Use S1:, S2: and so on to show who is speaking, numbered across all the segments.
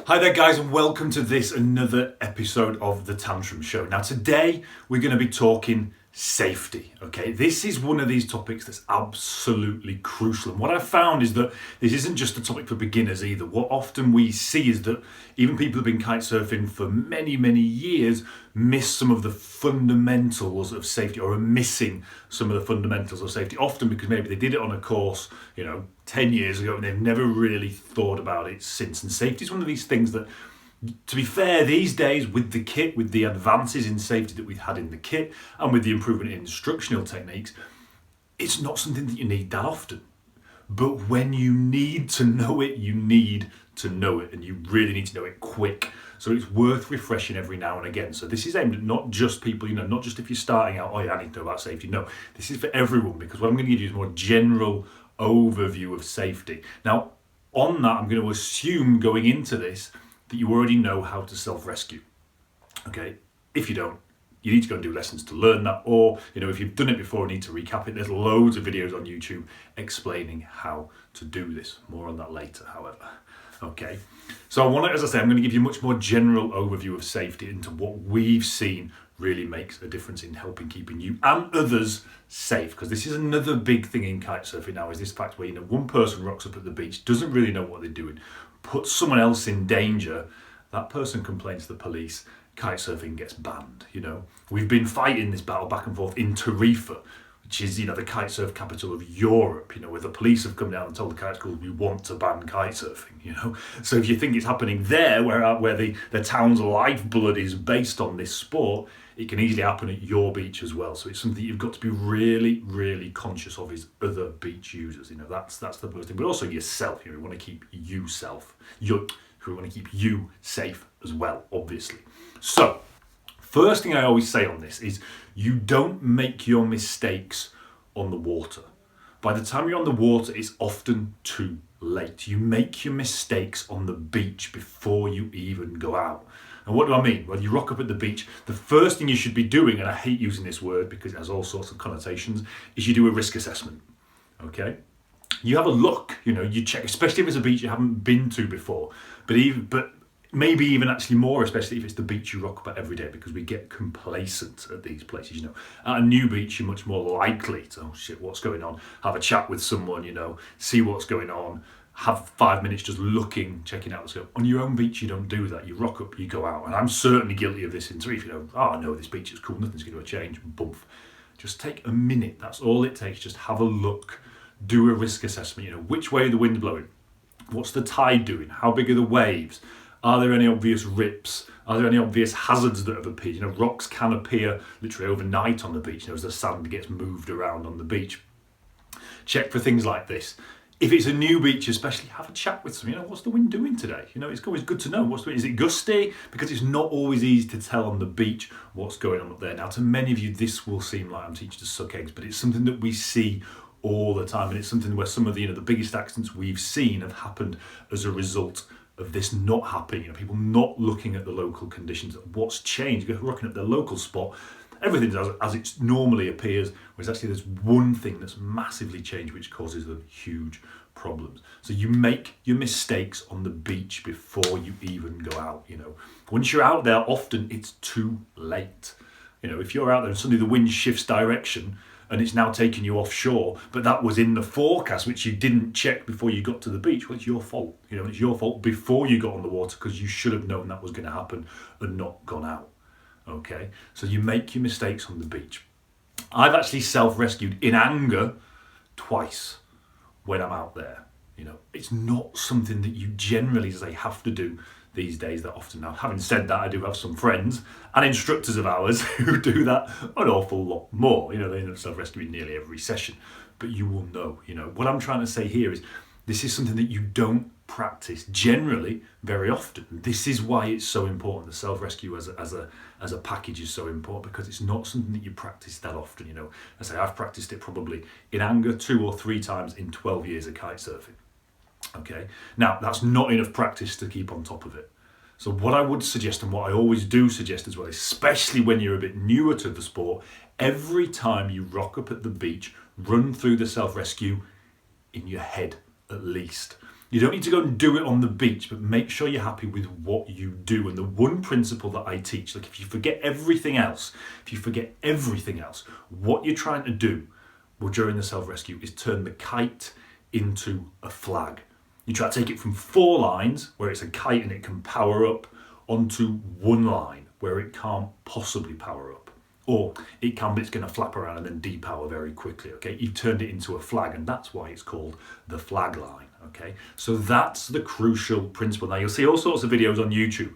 S1: Hi there guys, and welcome to another episode of the Tantrum Show. Now today we're going to be talking safety, okay? This is one of these topics that's absolutely crucial, and what I've found is that this isn't just a topic for beginners either. What often we see is that even people who've been kite surfing for many years miss some of the fundamentals of safety, or are missing some of the fundamentals of safety, often because maybe they did it on a course 10 years ago and they've never really thought about it since. And safety is one of these things that, to be fair, these days with the kit, with the advances in safety that we've had in the kit and with the improvement in instructional techniques, it's not something that you need that often. But when you need to know it, you need to know it, and you really need to know it quick. So it's worth refreshing every now and again. So this is aimed at not just people, not just if you're starting out, oh yeah, I need to know about safety. No, this is for everyone, because what I'm going to give you is a more general overview of safety. Now, on that, I'm going to assume going into this that you already know how to self-rescue. Okay, if you don't, you need to go and do lessons to learn that, or if you've done it before and need to recap it, there's loads of videos on YouTube explaining how to do this. More on that later, however. Okay, so I'm going to give you a much more general overview of safety into what we've seen really makes a difference in helping keeping you and others safe. Because this is another big thing in kite surfing now, is this fact where one person rocks up at the beach, doesn't really know what they're doing, puts someone else in danger, that person complains to the police, kite surfing gets banned. We've been fighting this battle back and forth in Tarifa, which is the kite surf capital of Europe, where the police have come down and told the kite schools we want to ban kite surfing. So if you think it's happening there, where the town's lifeblood is based on this sport, it can easily happen at your beach as well. So it's something you've got to be really conscious of, is other beach users. That's the first thing, but also yourself. We want to keep you safe as well, obviously. So first thing I always say on this is you don't make your mistakes on the water. By the time you're on the water, it's often too late. You make your mistakes on the beach before you even go out. And what do I mean? Well, you rock up at the beach, the first thing you should be doing, and I hate using this word because it has all sorts of connotations, is you do a risk assessment. Okay? You have a look, you check, especially if it's a beach you haven't been to before, but maybe even actually more, especially if it's the beach you rock up at every day, because we get complacent at these places. At a new beach, you're much more likely to, oh shit, what's going on? Have a chat with someone, see what's going on, have 5 minutes just looking, checking out the scope. On your own beach, you don't do that. You rock up, you go out. And I'm certainly guilty of this in Tarifa. Oh no, this beach is cool, nothing's going to change, bump. Just take a minute, that's all it takes. Just have a look, do a risk assessment. Which way are the wind blowing? What's the tide doing? How big are the waves? Are there any obvious rips? Are there any obvious hazards that have appeared? Rocks can appear literally overnight on the beach, as the sand gets moved around on the beach. Check for things like this. If it's a new beach especially, have a chat with someone. What's the wind doing today? It's always good to know. Is it gusty? Because it's not always easy to tell on the beach what's going on up there. Now, to many of you, this will seem like I'm teaching to suck eggs, but it's something that we see all the time, and it's something where some of the the biggest accidents we've seen have happened as a result of this not happening. People not looking at the local conditions, what's changed, rocking at their local spot. Everything's as it normally appears, whereas actually there's one thing that's massively changed which causes them huge problems. So you make your mistakes on the beach before you even go out. Once you're out there, often it's too late. If you're out there and suddenly the wind shifts direction and it's now taking you offshore, but that was in the forecast which you didn't check before you got to the beach, well, it's your fault. It's your fault before you got on the water, because you should have known that was going to happen and not gone out. Okay, so you make your mistakes on the beach. I've actually self-rescued in anger twice when I'm out there. It's not something that you generally have to do these days that often. Now, having said that, I do have some friends and instructors of ours who do that an awful lot more. They end up self-rescuing nearly every session, but you will know. What I'm trying to say here is this is something that you don't practice generally very often. This is why it's so important. The self-rescue as a package is so important, because it's not something that you practice that often. I say I've practiced it probably in anger 2 or 3 times in 12 years of kite surfing. Okay, now that's not enough practice to keep on top of it. So what I would suggest, and what I always do suggest as well, especially when you're a bit newer to the sport, every time you rock up at the beach, run through the self-rescue in your head at least. You don't need to go and do it on the beach, but make sure you're happy with what you do. And the one principle that I teach, like if you forget everything else, what you're trying to do during the self-rescue is turn the kite into a flag. You try to take it from 4 lines, where it's a kite and it can power up, onto 1 line, where it can't possibly power up. Or it can, but it's going to flap around and then depower very quickly, okay? You've turned it into a flag, and that's why it's called the flag line, okay? So that's the crucial principle. Now, you'll see all sorts of videos on YouTube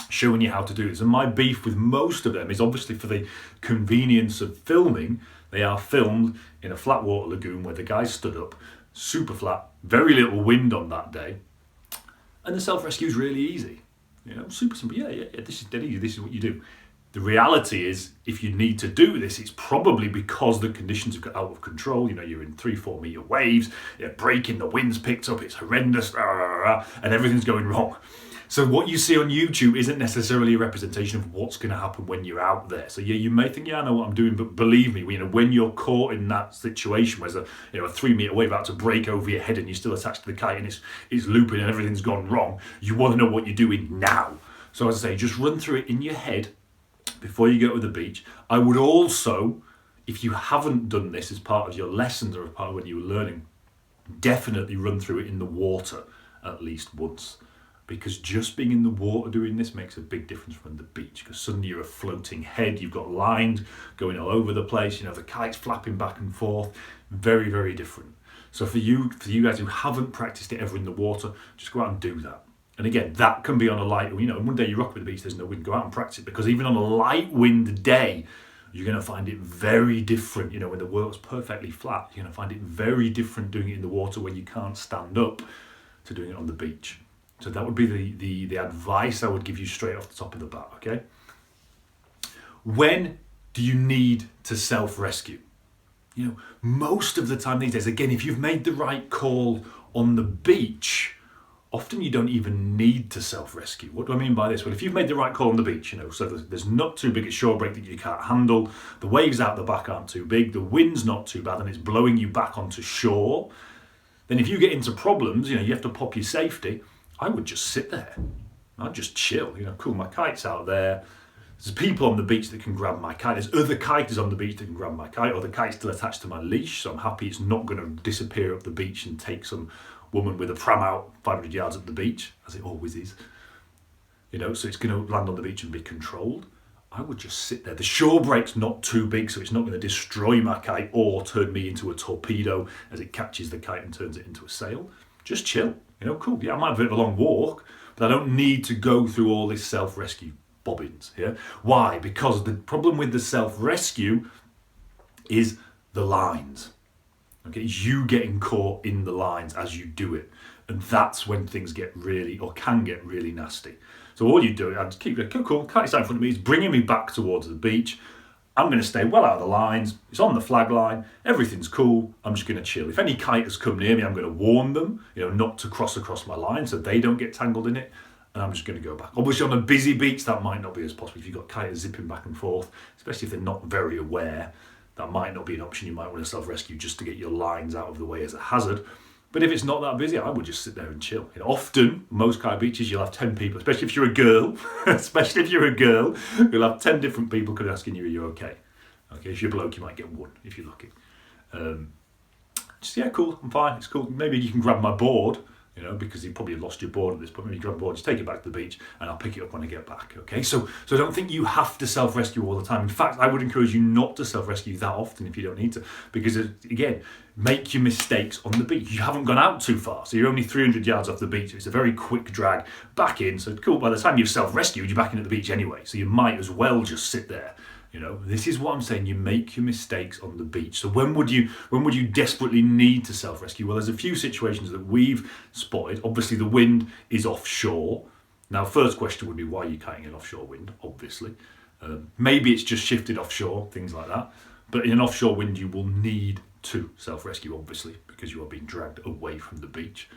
S1: showing you how to do this. And my beef with most of them is obviously for the convenience of filming. They are filmed in a flat water lagoon where the guy stood up, super flat, very little wind on that day. And the self-rescue is really easy. You know, super simple. Yeah, this is dead easy. This is what you do. The reality is, if you need to do this, it's probably because the conditions have got out of control. You know, you're in 3-4 meter waves, you're breaking, the wind's picked up, it's horrendous, and everything's going wrong. So what you see on YouTube isn't necessarily a representation of what's going to happen when you're out there. So yeah, you may think, yeah, I know what I'm doing, but believe me, you know, when you're caught in that situation where there's a 3 meter wave about to break over your head and you're still attached to the kite and it's looping and everything's gone wrong, you want to know what you're doing now. So as I say, just run through it in your head before you go to the beach. I would also, if you haven't done this as part of your lessons or as part of when you were learning, definitely run through it in the water at least once. Because just being in the water doing this makes a big difference from the beach. Because suddenly you're a floating head, you've got lines going all over the place, the kite's flapping back and forth. Very, very different. So for you guys who haven't practiced it ever in the water, just go out and do that. And again, that can be on a light, one day you rock with the beach, there's no wind, go out and practice it. Because even on a light wind day, you're going to find it very different. When the water's perfectly flat, you're going to find it very different doing it in the water when you can't stand up to doing it on the beach. So that would be the advice I would give you straight off the top of the bat, okay? When do you need to self-rescue? Most of the time these days, again, if you've made the right call on the beach, often you don't even need to self-rescue. What do I mean by this? Well, if you've made the right call on the beach, so there's not too big a shore break that you can't handle, the waves out the back aren't too big, the wind's not too bad, and it's blowing you back onto shore, then if you get into problems, you have to pop your safety, I would just sit there. I'd just chill, cool, my kite's out there. There's people on the beach that can grab my kite. There's other kiters on the beach that can grab my kite, or the kite's still attached to my leash, so I'm happy it's not going to disappear up the beach and take some woman with a pram out 500 yards up the beach, as it always is. So it's going to land on the beach and be controlled. I would just sit there. The shore break's not too big, so it's not going to destroy my kite or turn me into a torpedo as it catches the kite and turns it into a sail. Just chill. Cool. Yeah, I might have a bit of a long walk, but I don't need to go through all this self-rescue bobbins here. Why? Because the problem with the self-rescue is the lines. Okay, it's you getting caught in the lines as you do it. And that's when things can get really nasty. So all you do, I just keep it cool, kite's out in front of me, it's bringing me back towards the beach. I'm going to stay well out of the lines. It's on the flag line. Everything's cool. I'm just going to chill. If any kiters come near me, I'm going to warn them, not to cross across my line so they don't get tangled in it. And I'm just going to go back. Obviously, on a busy beach, that might not be as possible. If you've got kiters zipping back and forth, especially if they're not very aware, that might not be an option. You might want to self-rescue just to get your lines out of the way as a hazard. But if it's not that busy, I would just sit there and chill. Often, most kite beaches, you'll have 10 people, especially if you're a girl, you'll have 10 different people could asking you, are you okay? Okay, if you're a bloke, you might get one, if you're lucky. Cool, I'm fine, it's cool. Maybe you can grab my board, because you probably lost your board at this point. Maybe you grab a board, just take it back to the beach, and I'll pick it up when I get back, okay? So I don't think you have to self-rescue all the time. In fact, I would encourage you not to self-rescue that often if you don't need to, because, again, make your mistakes on the beach. You haven't gone out too far, so you're only 300 yards off the beach. It's a very quick drag back in, so cool, by the time you've self-rescued, you're back in at the beach anyway, so you might as well just sit there. This is what I'm saying. You make your mistakes on the beach. So when would you desperately need to self-rescue? Well, there's a few situations that we've spotted. Obviously, the wind is offshore. Now, first question would be, why are you kiting in offshore wind? Obviously. Maybe it's just shifted offshore, things like that. But in an offshore wind, you will need to self-rescue, obviously, because you are being dragged away from the beach.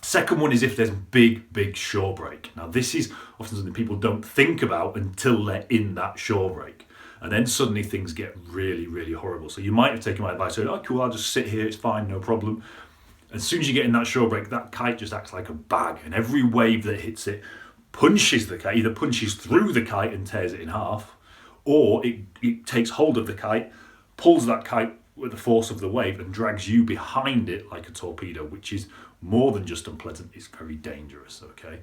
S1: Second one is if there's big shore break. Now this is often something people don't think about until they're in that shore break. And then suddenly things get really, really horrible. So you might have taken my advice, saying, oh cool, I'll just sit here, it's fine, no problem. As soon as you get in that shore break, that kite just acts like a bag, and every wave that hits it punches the kite, either punches through the kite and tears it in half, or it takes hold of the kite, pulls that kite with the force of the wave and drags you behind it like a torpedo, which is more than just unpleasant, it's very dangerous, okay?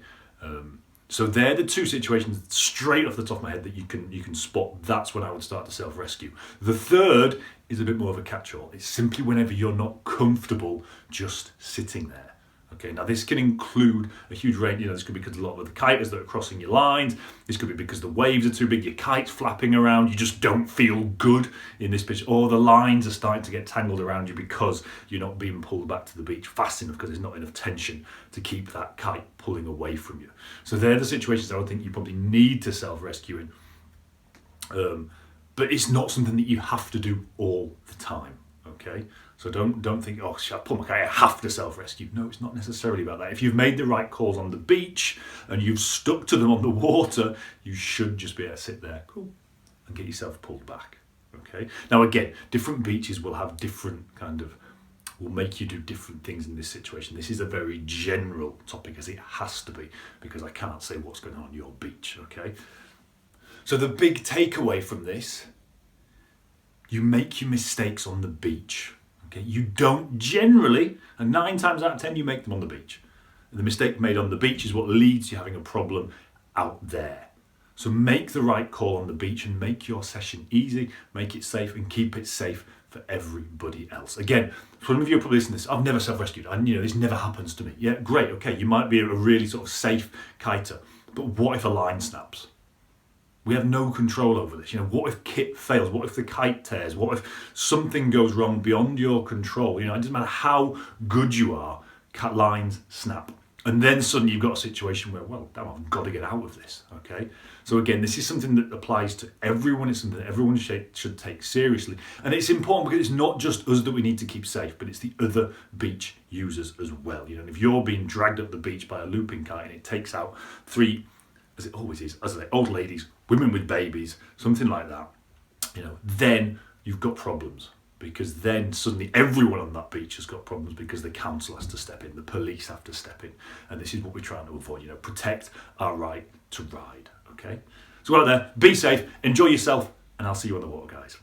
S1: So they're the two situations straight off the top of my head that you can spot. That's when I would start to self-rescue. The third is a bit more of a catch-all. It's simply whenever you're not comfortable just sitting there. Okay, now this can include a huge range. This could be because a lot of the kiters that are crossing your lines. This could be because the waves are too big, your kite's flapping around, you just don't feel good in this pitch, or the lines are starting to get tangled around you because you're not being pulled back to the beach fast enough because there's not enough tension to keep that kite pulling away from you. So they're the situations that I think you probably need to self-rescue in. But it's not something that you have to do all the time, okay? So don't think, oh, shall I pull my kite? I have to self-rescue. No, it's not necessarily about that. If you've made the right calls on the beach and you've stuck to them on the water, you should just be able to sit there, cool, and get yourself pulled back, okay? Now again, different beaches will have different will make you do different things in this situation. This is a very general topic, as it has to be, because I can't say what's going on your beach, okay? So the big takeaway from this, you make your mistakes on the beach. Okay? You don't generally, and 9 times out of 10 you make them on the beach. And the mistake made on the beach is what leads to you having a problem out there. So make the right call on the beach and make your session easy, make it safe, and keep it safe for everybody else. Again, some of you are probably listening to this, I've never self-rescued, and this never happens to me. Yeah, great, okay, you might be a really sort of safe kiter, but what if a line snaps? We have no control over this. What if kit fails? What if the kite tears? What if something goes wrong beyond your control? It doesn't matter how good you are, cat lines snap. And then suddenly you've got a situation where, well, damn, I've got to get out of this, okay? So again, this is something that applies to everyone. It's something that everyone should take seriously. And it's important because it's not just us that we need to keep safe, but it's the other beach users as well. If you're being dragged up the beach by a looping kite and it takes out 3, as it always is, as I say, old ladies, women with babies, something like that, then you've got problems, because then suddenly everyone on that beach has got problems because the council has to step in, the police have to step in, and this is what we're trying to avoid, protect our right to ride, okay? So out there, be safe, enjoy yourself, and I'll see you on the water, guys.